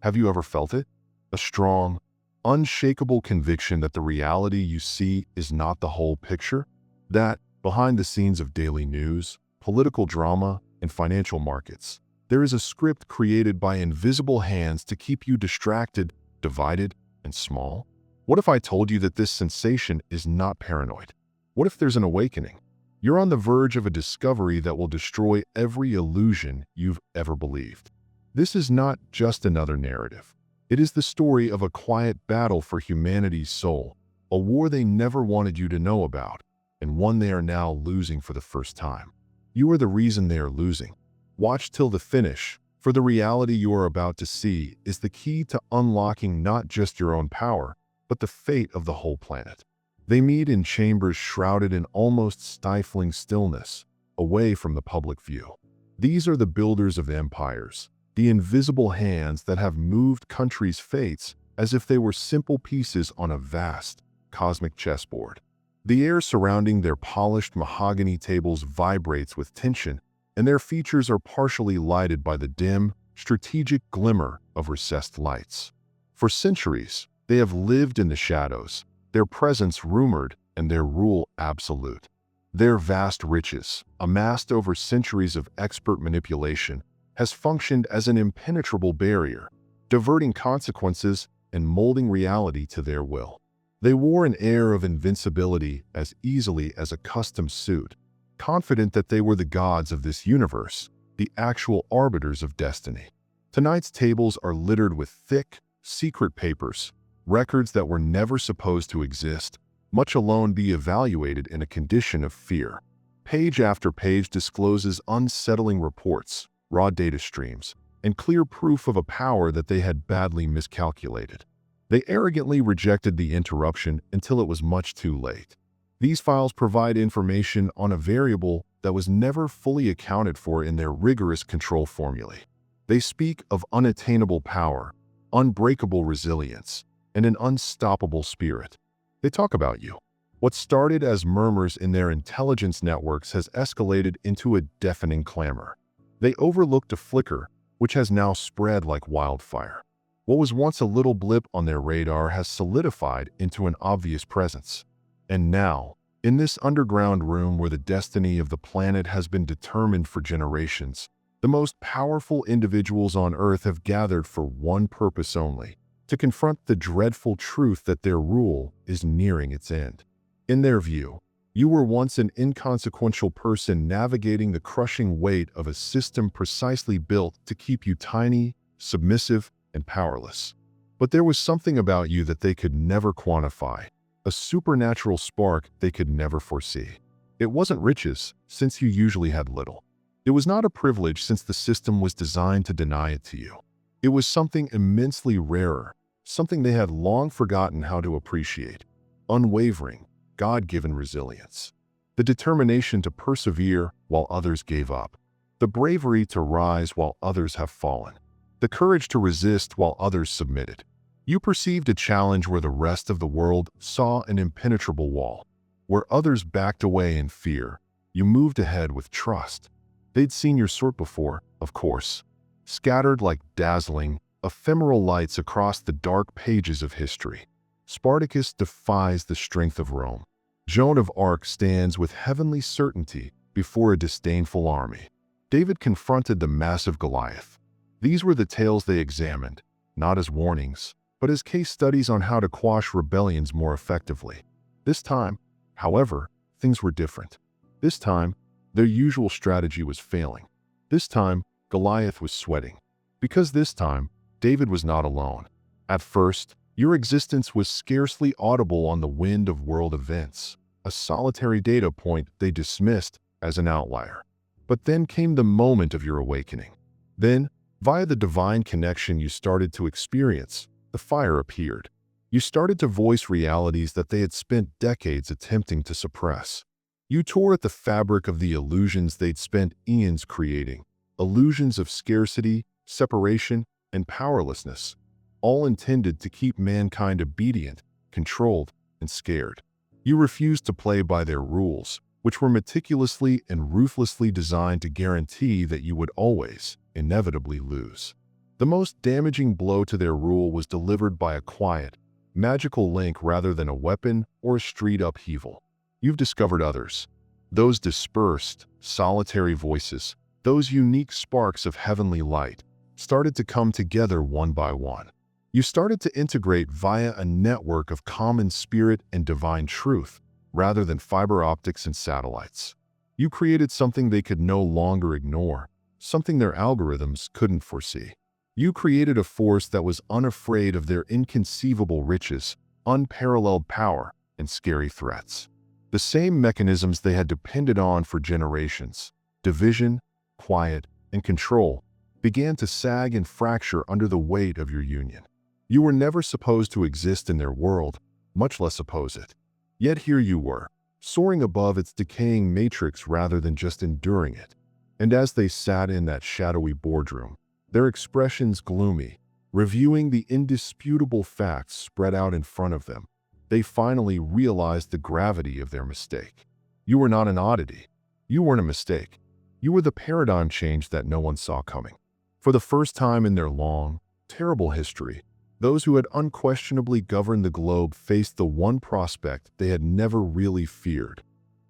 Have you ever felt it? A strong, unshakable conviction that the reality you see is not the whole picture? That, behind the scenes of daily news, political drama, and financial markets, there is a script created by invisible hands to keep you distracted, divided, and small? What if I told you that this sensation is not paranoid? What if there's an awakening? You're on the verge of a discovery that will destroy every illusion you've ever believed. This is not just another narrative. It is the story of a quiet battle for humanity's soul, a war they never wanted you to know about, and one they are now losing for the first time. You are the reason they are losing. Watch till the finish, for the reality you are about to see is the key to unlocking not just your own power, but the fate of the whole planet. They meet in chambers shrouded in almost stifling stillness, away from the public view. These are the builders of empires, the invisible hands that have moved countries' fates as if they were simple pieces on a vast, cosmic chessboard. The air surrounding their polished mahogany tables vibrates with tension, and their features are partially lighted by the dim, strategic glimmer of recessed lights. For centuries, they have lived in the shadows, their presence rumored and their rule absolute. Their vast riches, amassed over centuries of expert manipulation, has functioned as an impenetrable barrier, diverting consequences and molding reality to their will. They wore an air of invincibility as easily as a custom suit, confident that they were the gods of this universe, the actual arbiters of destiny. Tonight's tables are littered with thick, secret papers, records that were never supposed to exist, much alone be evaluated in a condition of fear. Page after page discloses unsettling reports, raw data streams, and clear proof of a power that they had badly miscalculated. They arrogantly rejected the interruption until it was much too late. These files provide information on a variable that was never fully accounted for in their rigorous control formulae. They speak of unattainable power, unbreakable resilience, and an unstoppable spirit. They talk about you. What started as murmurs in their intelligence networks has escalated into a deafening clamor. They overlooked a flicker, which has now spread like wildfire. What was once a little blip on their radar has solidified into an obvious presence. And now, in this underground room where the destiny of the planet has been determined for generations, the most powerful individuals on Earth have gathered for one purpose only: to confront the dreadful truth that their rule is nearing its end. In their view, you were once an inconsequential person navigating the crushing weight of a system precisely built to keep you tiny, submissive, and powerless. But there was something about you that they could never quantify, a supernatural spark they could never foresee. It wasn't riches, since you usually had little. It was not a privilege, since the system was designed to deny it to you. It was something immensely rarer, something they had long forgotten how to appreciate: unwavering, God-given resilience. The determination to persevere while others gave up. The bravery to rise while others have fallen. The courage to resist while others submitted. You perceived a challenge where the rest of the world saw an impenetrable wall. Where others backed away in fear, you moved ahead with trust. They'd seen your sort before, of course, scattered like dazzling, ephemeral lights across the dark pages of history. Spartacus defies the strength of Rome. Joan of Arc stands with heavenly certainty before a disdainful army. David confronted the massive Goliath. These were the tales they examined, not as warnings, but as case studies on how to quash rebellions more effectively. This time, however, things were different. This time, their usual strategy was failing. This time, Goliath was sweating. Because this time, David was not alone. At first, your existence was scarcely audible on the wind of world events, a solitary data point they dismissed as an outlier. But then came the moment of your awakening. Then, via the divine connection you started to experience, the fire appeared. You started to voice realities that they had spent decades attempting to suppress. You tore at the fabric of the illusions they'd spent eons creating, illusions of scarcity, separation, and powerlessness, all intended to keep mankind obedient, controlled, and scared. You refused to play by their rules, which were meticulously and ruthlessly designed to guarantee that you would always, inevitably lose. The most damaging blow to their rule was delivered by a quiet, magical link rather than a weapon or a street upheaval. You've discovered others. Those dispersed, solitary voices, those unique sparks of heavenly light, started to come together one by one. You started to integrate via a network of common spirit and divine truth, rather than fiber optics and satellites. You created something they could no longer ignore, something their algorithms couldn't foresee. You created a force that was unafraid of their inconceivable riches, unparalleled power, and scary threats. The same mechanisms they had depended on for generations, division, quiet, and control, began to sag and fracture under the weight of your union. You were never supposed to exist in their world, much less oppose it. Yet here you were, soaring above its decaying matrix rather than just enduring it. And as they sat in that shadowy boardroom, their expressions gloomy, reviewing the indisputable facts spread out in front of them, they finally realized the gravity of their mistake. You were not an oddity. You weren't a mistake. You were the paradigm change that no one saw coming. For the first time in their long, terrible history, those who had unquestionably governed the globe faced the one prospect they had never really feared: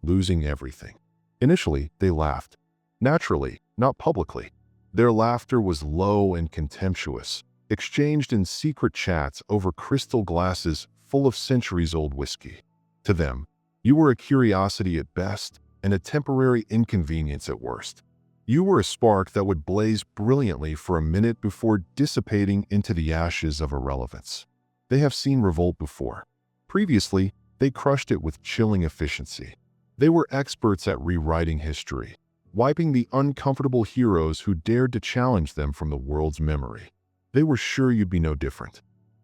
losing everything. Initially, they laughed. Naturally, not publicly. Their laughter was low and contemptuous, exchanged in secret chats over crystal glasses full of centuries-old whiskey. To them, you were a curiosity at best and a temporary inconvenience at worst. You were a spark that would blaze brilliantly for a minute before dissipating into the ashes of irrelevance. They have seen revolt before. Previously, they crushed it with chilling efficiency. They were experts at rewriting history, wiping the uncomfortable heroes who dared to challenge them from the world's memory. They were sure you'd be no different.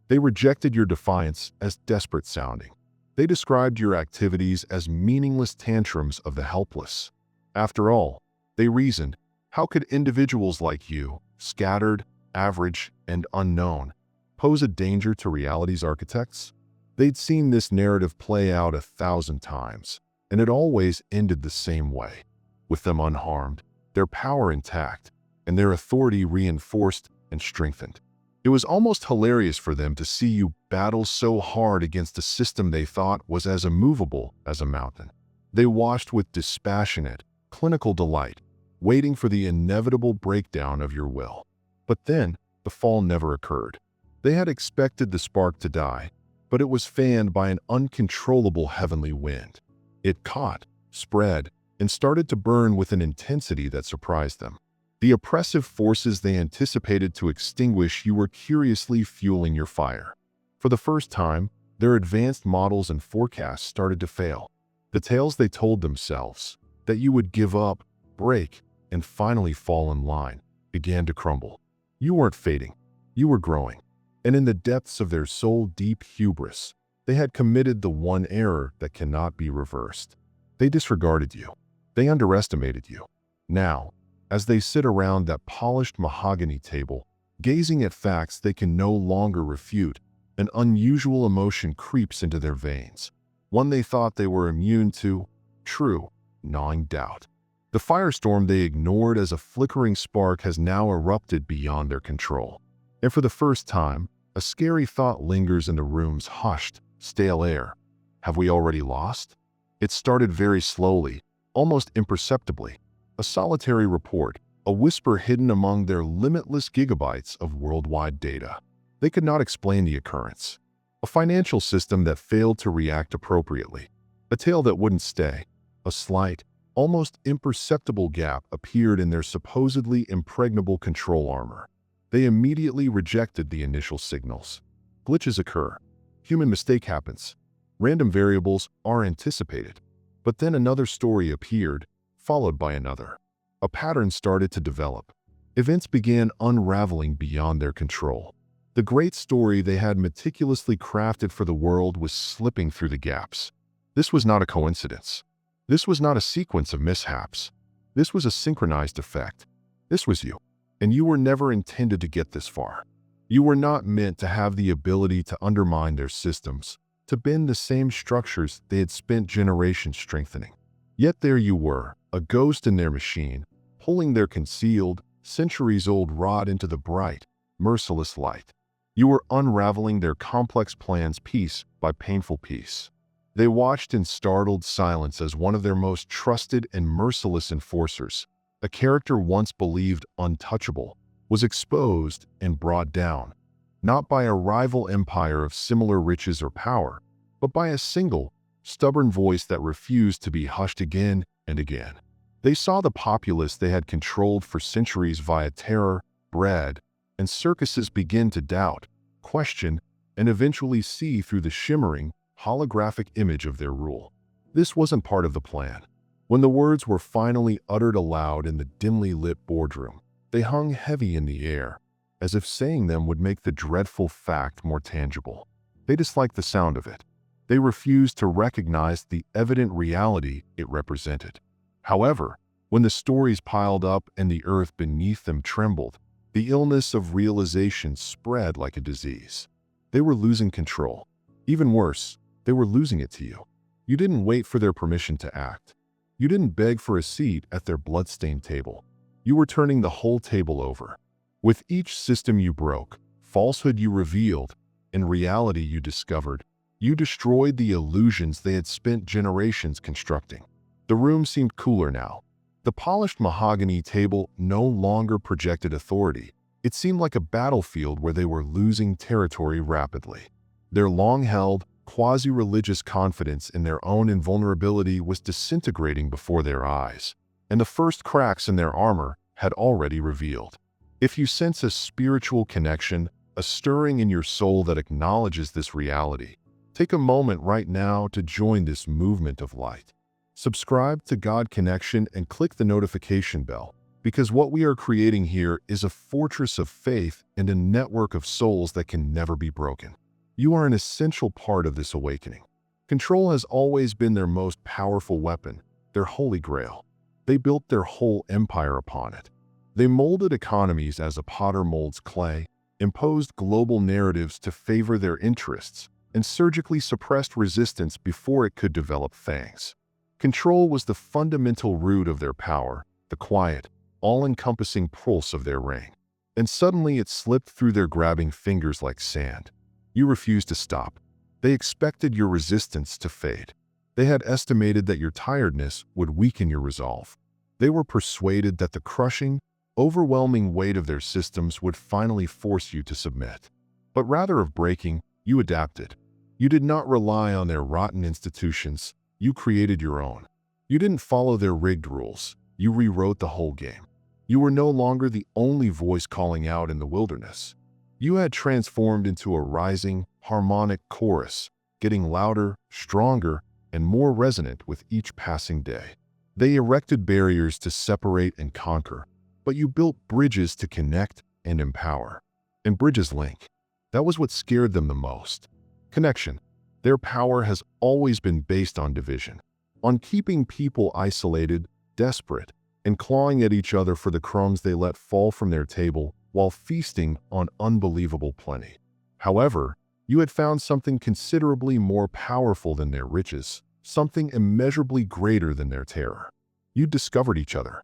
They rejected your defiance as desperate sounding. They described your activities as meaningless tantrums of the helpless. After all, they reasoned, how could individuals like you, scattered, average, and unknown, pose a danger to reality's architects? They'd seen this narrative play out 1,000 times, and it always ended the same way. With them unharmed, their power intact, and their authority reinforced and strengthened. It was almost hilarious for them to see you battle so hard against a system they thought was as immovable as a mountain. They watched with dispassionate, clinical delight, waiting for the inevitable breakdown of your will. But then, the fall never occurred. They had expected the spark to die, but it was fanned by an uncontrollable heavenly wind. It caught, spread, and started to burn with an intensity that surprised them. The oppressive forces they anticipated to extinguish you were curiously fueling your fire. For the first time, their advanced models and forecasts started to fail. The tales they told themselves, that you would give up, break, and finally fall in line, began to crumble. You weren't fading. You were growing. And in the depths of their soul-deep hubris, they had committed the one error that cannot be reversed. They disregarded you. They underestimated you. Now, as they sit around that polished mahogany table, gazing at facts they can no longer refute, an unusual emotion creeps into their veins, one they thought they were immune to, true, gnawing doubt. The firestorm they ignored as a flickering spark has now erupted beyond their control. And for the first time, a scary thought lingers in the room's hushed, stale air. Have we already lost? It started very slowly, almost imperceptibly. A solitary report, a whisper hidden among their limitless gigabytes of worldwide data. They could not explain the occurrence. A financial system that failed to react appropriately. A tale that wouldn't stay. A slight, almost imperceptible gap appeared in their supposedly impregnable control armor. They immediately rejected the initial signals. Glitches occur. Human mistake happens. Random variables are anticipated. But then another story appeared, followed by another. A pattern started to develop. Events began unraveling beyond their control. The great story they had meticulously crafted for the world was slipping through the gaps. This was not a coincidence. This was not a sequence of mishaps. This was a synchronized effect. This was you. And you were never intended to get this far. You were not meant to have the ability to undermine their systems, to bend the same structures they had spent generations strengthening. Yet there you were, a ghost in their machine, pulling their concealed, centuries-old rod into the bright, merciless light. You were unraveling their complex plans piece by painful piece. They watched in startled silence as one of their most trusted and merciless enforcers, a character once believed untouchable, was exposed and brought down, not by a rival empire of similar riches or power, but by a single, stubborn voice that refused to be hushed again and again. They saw the populace they had controlled for centuries via terror, bread, and circuses begin to doubt, question, and eventually see through the shimmering, holographic image of their rule. This wasn't part of the plan. When the words were finally uttered aloud in the dimly lit boardroom, they hung heavy in the air, as if saying them would make the dreadful fact more tangible. They disliked the sound of it. They refused to recognize the evident reality it represented. However, when the stories piled up and the earth beneath them trembled, the illness of realization spread like a disease. They were losing control. Even worse, they were losing it to you. You didn't wait for their permission to act. You didn't beg for a seat at their blood-stained table. You were turning the whole table over. With each system you broke, falsehood you revealed, and reality you discovered, you destroyed the illusions they had spent generations constructing. The room seemed cooler now. The polished mahogany table no longer projected authority. It seemed like a battlefield where they were losing territory rapidly. Their long-held, quasi-religious confidence in their own invulnerability was disintegrating before their eyes, and the first cracks in their armor had already revealed. If you sense a spiritual connection, a stirring in your soul that acknowledges this reality, take a moment right now to join this movement of light. Subscribe to God Connection and click the notification bell, because what we are creating here is a fortress of faith and a network of souls that can never be broken. You are an essential part of this awakening. Control has always been their most powerful weapon, their holy grail. They built their whole empire upon it. They molded economies as a potter molds clay, imposed global narratives to favor their interests, and surgically suppressed resistance before it could develop fangs. Control was the fundamental root of their power, the quiet, all-encompassing pulse of their reign. And suddenly it slipped through their grabbing fingers like sand. You refused to stop. They expected your resistance to fade. They had estimated that your tiredness would weaken your resolve. They were persuaded that the crushing, overwhelming weight of their systems would finally force you to submit. But rather of breaking, you adapted. You did not rely on their rotten institutions. You created your own. You didn't follow their rigged rules. You rewrote the whole game. You were no longer the only voice calling out in the wilderness. You had transformed into a rising, harmonic chorus, getting louder, stronger, and more resonant with each passing day. They erected barriers to separate and conquer, but you built bridges to connect and empower. And bridges link. That was what scared them the most. Connection. Their power has always been based on division, on keeping people isolated, desperate, and clawing at each other for the crumbs they let fall from their table while feasting on unbelievable plenty. However, you had found something considerably more powerful than their riches, something immeasurably greater than their terror. You discovered each other.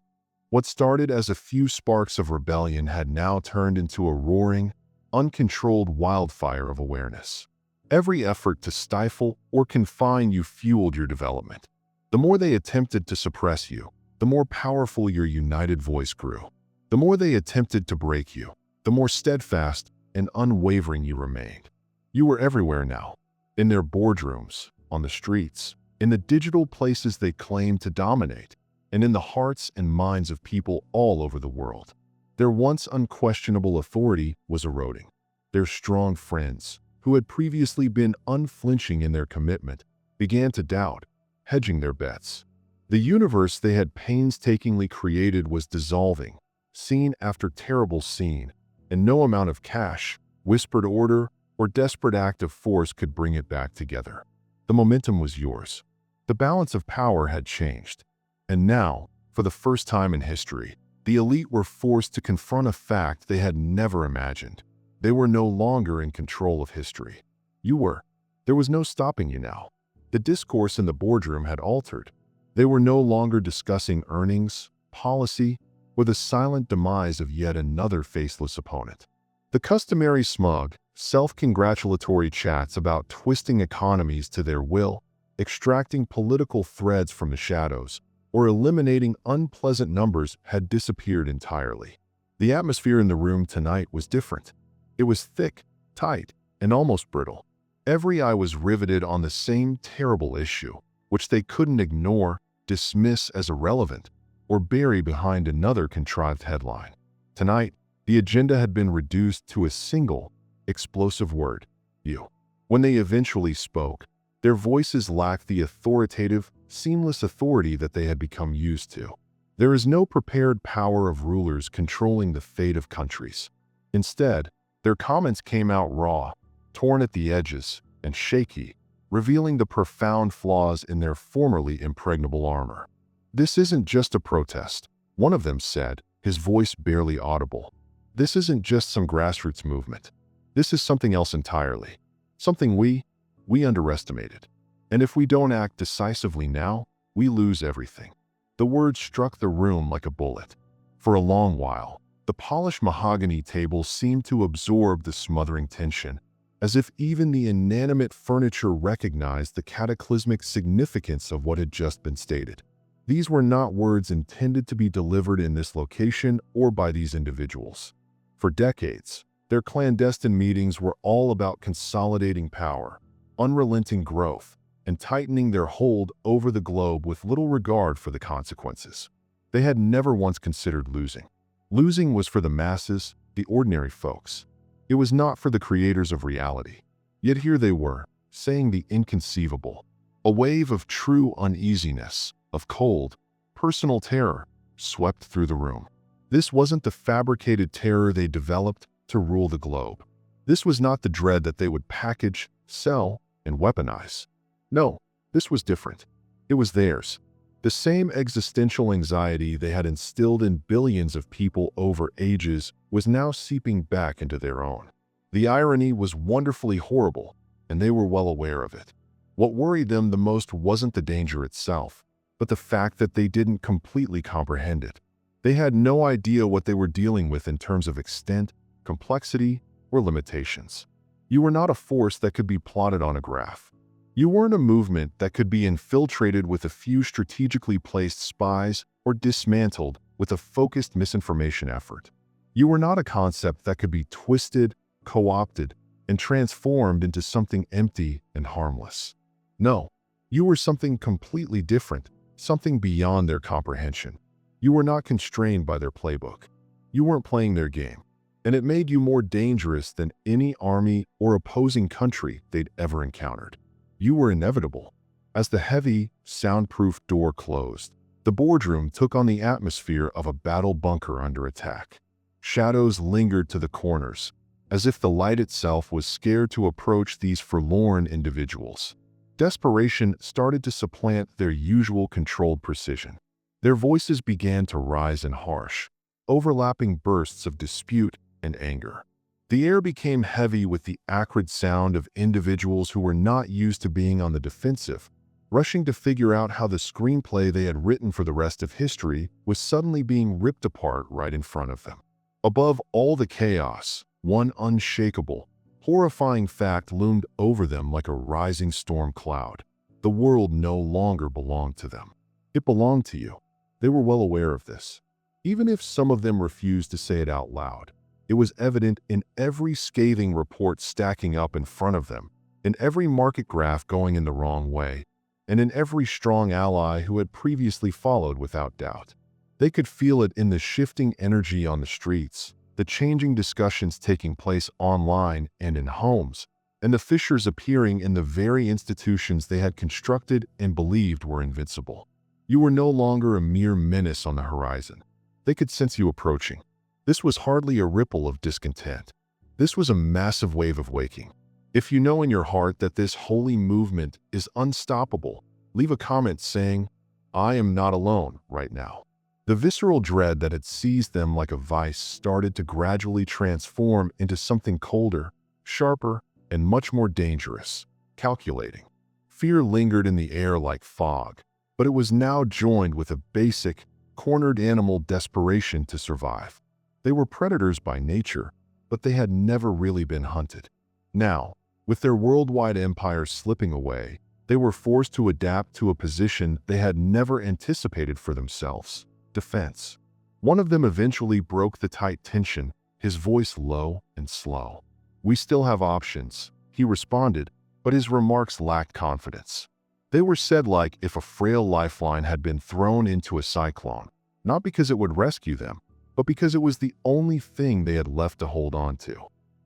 What started as a few sparks of rebellion had now turned into a roaring, uncontrolled wildfire of awareness. Every effort to stifle or confine you fueled your development. The more they attempted to suppress you, the more powerful your united voice grew. The more they attempted to break you, the more steadfast and unwavering you remained. You were everywhere now, in their boardrooms, on the streets, in the digital places they claimed to dominate, and in the hearts and minds of people all over the world. Their once unquestionable authority was eroding. Their strong friends, who had previously been unflinching in their commitment, began to doubt, hedging their bets. The universe they had painstakingly created was dissolving, scene after terrible scene, and no amount of cash, whispered order, or desperate act of force could bring it back together. The momentum was yours. The balance of power had changed. And now, for the first time in history, the elite were forced to confront a fact they had never imagined. They were no longer in control of history. You were. There was no stopping you now. The discourse in the boardroom had altered. They were no longer discussing earnings, policy, or the silent demise of yet another faceless opponent. The customary smug, self-congratulatory chats about twisting economies to their will, extracting political threads from the shadows, or eliminating unpleasant numbers had disappeared entirely. The atmosphere in the room tonight was different. It was thick, tight, and almost brittle. Every eye was riveted on the same terrible issue, which they couldn't ignore, dismiss as irrelevant, or bury behind another contrived headline. Tonight, the agenda had been reduced to a single, explosive word: you. When they eventually spoke, their voices lacked the authoritative, seamless authority that they had become used to. There is no prepared power of rulers controlling the fate of countries. Instead, their comments came out raw, torn at the edges, and shaky, revealing the profound flaws in their formerly impregnable armor. "This isn't just a protest," one of them said, his voice barely audible. "This isn't just some grassroots movement. This is something else entirely. Something we underestimated. And if we don't act decisively now, we lose everything." The words struck the room like a bullet. For a long while, the polished mahogany table seemed to absorb the smothering tension, as if even the inanimate furniture recognized the cataclysmic significance of what had just been stated. These were not words intended to be delivered in this location or by these individuals. For decades, their clandestine meetings were all about consolidating power, unrelenting growth, and tightening their hold over the globe with little regard for the consequences. They had never once considered losing. Losing was for the masses, the ordinary folks. It was not for the creators of reality. Yet here they were, saying the inconceivable. A wave of true uneasiness, of cold, personal terror, swept through the room. This wasn't the fabricated terror they developed to rule the globe. This was not the dread that they would package, sell, and weaponize. No, this was different. It was theirs. The same existential anxiety they had instilled in billions of people over ages was now seeping back into their own. The irony was wonderfully horrible, and they were well aware of it. What worried them the most wasn't the danger itself, but the fact that they didn't completely comprehend it. They had no idea what they were dealing with in terms of extent, complexity, or limitations. You were not a force that could be plotted on a graph. You weren't a movement that could be infiltrated with a few strategically placed spies or dismantled with a focused misinformation effort. You were not a concept that could be twisted, co-opted, and transformed into something empty and harmless. No, you were something completely different, something beyond their comprehension. You were not constrained by their playbook. You weren't playing their game, and it made you more dangerous than any army or opposing country they'd ever encountered. You were inevitable. As the heavy, soundproof door closed, the boardroom took on the atmosphere of a battle bunker under attack. Shadows lingered to the corners, as if the light itself was scared to approach these forlorn individuals. Desperation started to supplant their usual controlled precision. Their voices began to rise in harsh, overlapping bursts of dispute and anger. The air became heavy with the acrid sound of individuals who were not used to being on the defensive, rushing to figure out how the screenplay they had written for the rest of history was suddenly being ripped apart right in front of them. Above all the chaos, one unshakable, horrifying fact loomed over them like a rising storm cloud. The world no longer belonged to them. It belonged to you. They were well aware of this. Even if some of them refused to say it out loud, it was evident in every scathing report stacking up in front of them, in every market graph going in the wrong way, and in every strong ally who had previously followed without doubt. They could feel it in the shifting energy on the streets, the changing discussions taking place online and in homes, and the fissures appearing in the very institutions they had constructed and believed were invincible. You were no longer a mere menace on the horizon. They could sense you approaching. This was hardly a ripple of discontent. This was a massive wave of waking. If you know in your heart that this holy movement is unstoppable, leave a comment saying, "I am not alone right now." The visceral dread that had seized them like a vice started to gradually transform into something colder, sharper, and much more dangerous, calculating. Fear lingered in the air like fog, but it was now joined with a basic, cornered animal desperation to survive. They were predators by nature, but they had never really been hunted. Now, with their worldwide empire slipping away, they were forced to adapt to a position they had never anticipated for themselves: defense. One of them eventually broke the tight tension, his voice low and slow. "We still have options," he responded, but his remarks lacked confidence. They were said like if a frail lifeline had been thrown into a cyclone, not because it would rescue them, but because it was the only thing they had left to hold on to.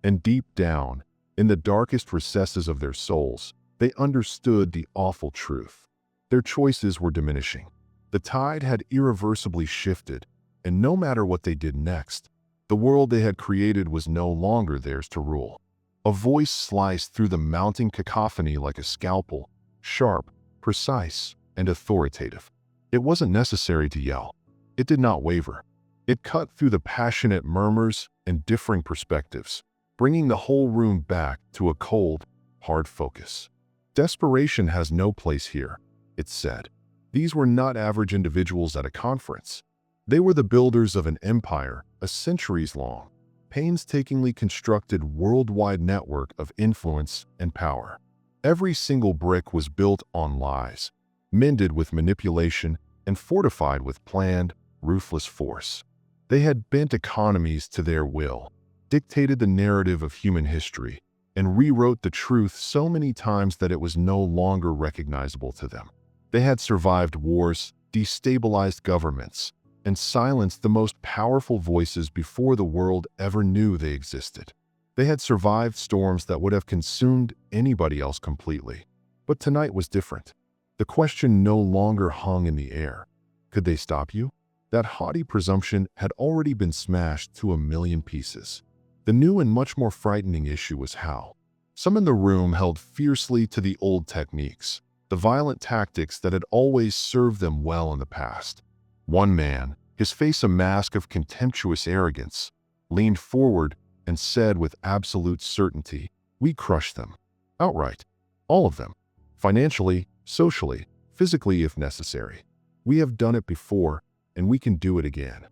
And deep down, in the darkest recesses of their souls, they understood the awful truth. Their choices were diminishing. The tide had irreversibly shifted, and no matter what they did next, the world they had created was no longer theirs to rule. A voice sliced through the mounting cacophony like a scalpel, sharp, precise, and authoritative. It wasn't necessary to yell. It did not waver. It cut through the passionate murmurs and differing perspectives, bringing the whole room back to a cold, hard focus. "Desperation has no place here," it said. These were not average individuals at a conference. They were the builders of an empire, a centuries-long, painstakingly constructed worldwide network of influence and power. Every single brick was built on lies, mended with manipulation, and fortified with planned, ruthless force. They had bent economies to their will, dictated the narrative of human history, and rewrote the truth so many times that it was no longer recognizable to them. They had survived wars, destabilized governments, and silenced the most powerful voices before the world ever knew they existed. They had survived storms that would have consumed anybody else completely. But tonight was different. The question no longer hung in the air. Could they stop you? That haughty presumption had already been smashed to a million pieces. The new and much more frightening issue was how. Some in the room held fiercely to the old techniques, the violent tactics that had always served them well in the past. One man, his face a mask of contemptuous arrogance, leaned forward and said with absolute certainty, "We crushed them. Outright. All of them. Financially, socially, physically if necessary. We have done it before, and we can do it again."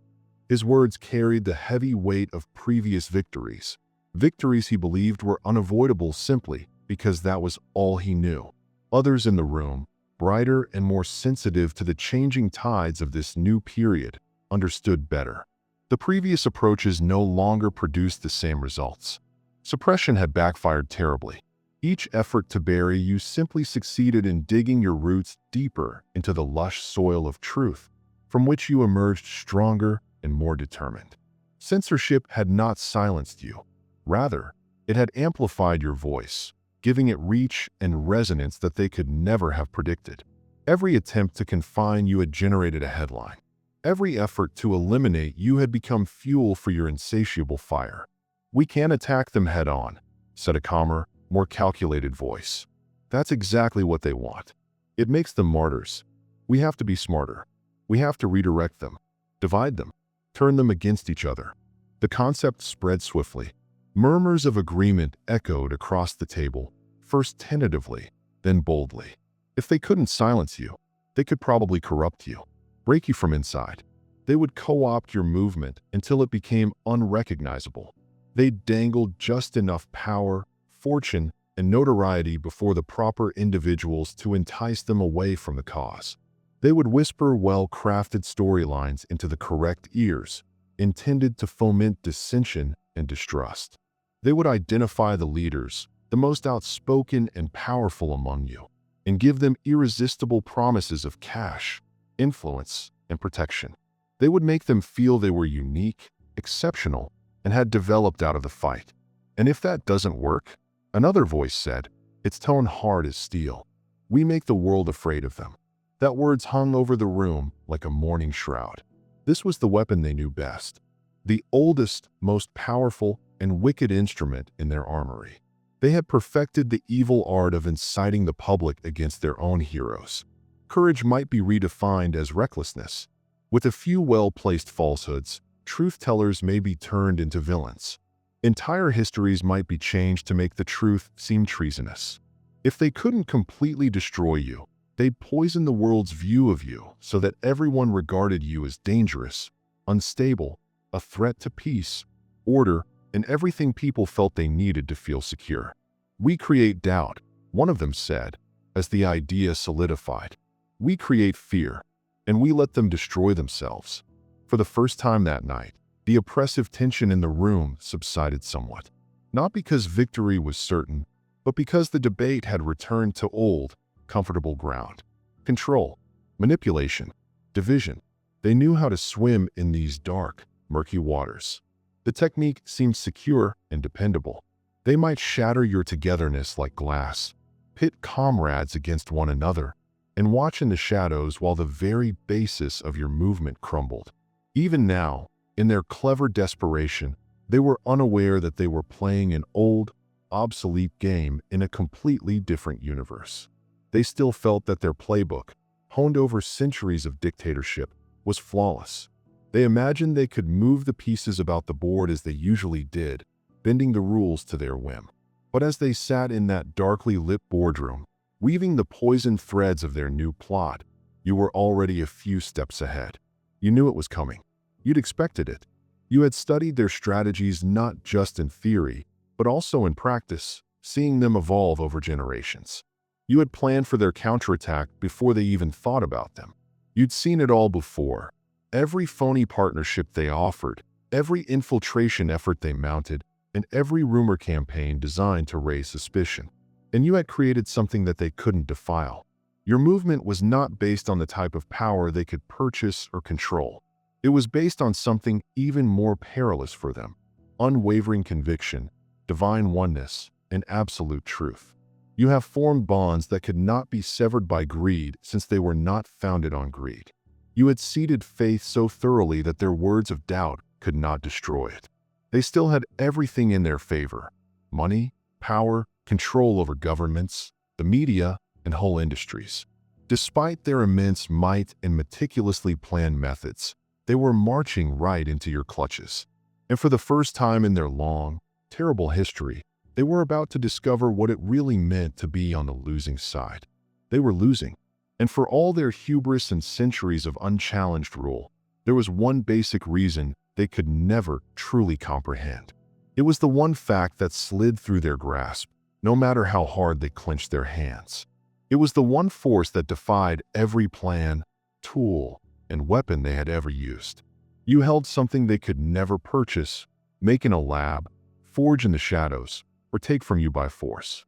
His words carried the heavy weight of previous victories. Victories he believed were unavoidable simply because that was all he knew. Others in the room, brighter and more sensitive to the changing tides of this new period, understood better. The previous approaches no longer produced the same results. Suppression had backfired terribly. Each effort to bury you simply succeeded in digging your roots deeper into the lush soil of truth, from which you emerged stronger and more determined. Censorship had not silenced you. Rather, it had amplified your voice, giving it reach and resonance that they could never have predicted. Every attempt to confine you had generated a headline. Every effort to eliminate you had become fuel for your insatiable fire. "We can attack them head-on," said a calmer, more calculated voice. "That's exactly what they want. It makes them martyrs. We have to be smarter. We have to redirect them, divide them, turn them against each other." The concept spread swiftly. Murmurs of agreement echoed across the table, first tentatively, then boldly. If they couldn't silence you, they could probably corrupt you, break you from inside. They would co-opt your movement until it became unrecognizable. They dangled just enough power, fortune, and notoriety before the proper individuals to entice them away from the cause. They would whisper well-crafted storylines into the correct ears, intended to foment dissension and distrust. They would identify the leaders, the most outspoken and powerful among you, and give them irresistible promises of cash, influence, and protection. They would make them feel they were unique, exceptional, and had developed out of the fight. And if that doesn't work, another voice said, its tone hard as steel, "We make the world afraid of them." That words hung over the room like a mourning shroud. This was the weapon they knew best, the oldest, most powerful, and wicked instrument in their armory. They had perfected the evil art of inciting the public against their own heroes. Courage might be redefined as recklessness. With a few well-placed falsehoods, truth-tellers may be turned into villains. Entire histories might be changed to make the truth seem treasonous. If they couldn't completely destroy you, they'd poison the world's view of you so that everyone regarded you as dangerous, unstable, a threat to peace, order, and everything people felt they needed to feel secure. "We create doubt," one of them said, as the idea solidified. "We create fear, and we let them destroy themselves." For the first time that night, the oppressive tension in the room subsided somewhat. Not because victory was certain, but because the debate had returned to old, comfortable ground. Control, manipulation, division. They knew how to swim in these dark, murky waters. The technique seemed secure and dependable. They might shatter your togetherness like glass, pit comrades against one another, and watch in the shadows while the very basis of your movement crumbled. Even now, in their clever desperation, they were unaware that they were playing an old, obsolete game in a completely different universe. They still felt that their playbook, honed over centuries of dictatorship, was flawless. They imagined they could move the pieces about the board as they usually did, bending the rules to their whim. But as they sat in that darkly lit boardroom, weaving the poisoned threads of their new plot, you were already a few steps ahead. You knew it was coming. You'd expected it. You had studied their strategies not just in theory, but also in practice, seeing them evolve over generations. You had planned for their counterattack before they even thought about them. You'd seen it all before. Every phony partnership they offered, every infiltration effort they mounted, and every rumor campaign designed to raise suspicion. And you had created something that they couldn't defile. Your movement was not based on the type of power they could purchase or control. It was based on something even more perilous for them: unwavering conviction, divine oneness, and absolute truth. You have formed bonds that could not be severed by greed, since they were not founded on greed. You had seeded faith so thoroughly that their words of doubt could not destroy it. They still had everything in their favor: money, power, control over governments, the media, and whole industries. Despite their immense might and meticulously planned methods, they were marching right into your clutches. And for the first time in their long, terrible history, they were about to discover what it really meant to be on the losing side. They were losing. And for all their hubris and centuries of unchallenged rule, there was one basic reason they could never truly comprehend. It was the one fact that slid through their grasp, no matter how hard they clenched their hands. It was the one force that defied every plan, tool, and weapon they had ever used. You held something they could never purchase, make in a lab, forge in the shadows, or take from you by force.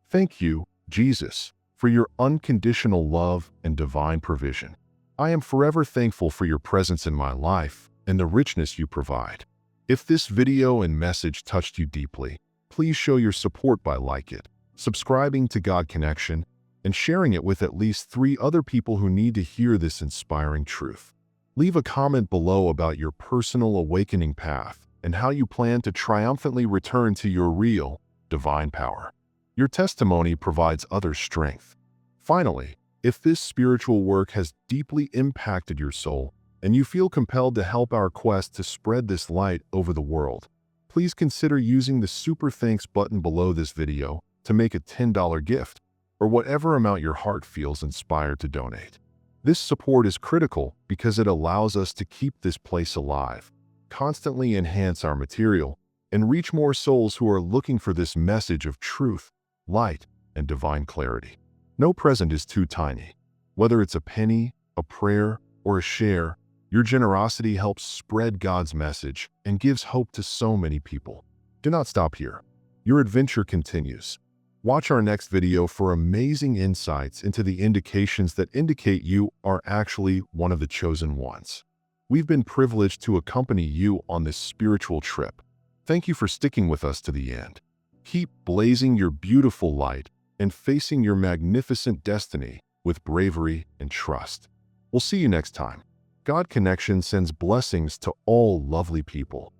Thank you, Jesus, for your unconditional love and divine provision. I am forever thankful for your presence in my life and the richness you provide. If this video and message touched you deeply, please show your support by liking it, subscribing to God Connection, and sharing it with at least 3 other people who need to hear this inspiring truth. Leave a comment below about your personal awakening path and how you plan to triumphantly return to your real, divine power. Your testimony provides others strength. Finally, if this spiritual work has deeply impacted your soul and you feel compelled to help our quest to spread this light over the world, please consider using the Super Thanks button below this video to make a $10 gift, or whatever amount your heart feels inspired to donate. This support is critical because it allows us to keep this place alive, constantly enhance our material, and reach more souls who are looking for this message of truth, light, and divine clarity. No present is too tiny. Whether it's a penny, a prayer, or a share, your generosity helps spread God's message and gives hope to so many people. Do not stop here. Your adventure continues. Watch our next video for amazing insights into the indications that indicate you are actually one of the chosen ones. We've been privileged to accompany you on this spiritual trip. Thank you for sticking with us to the end. Keep blazing your beautiful light and facing your magnificent destiny with bravery and trust. We'll see you next time. God Connection sends blessings to all lovely people.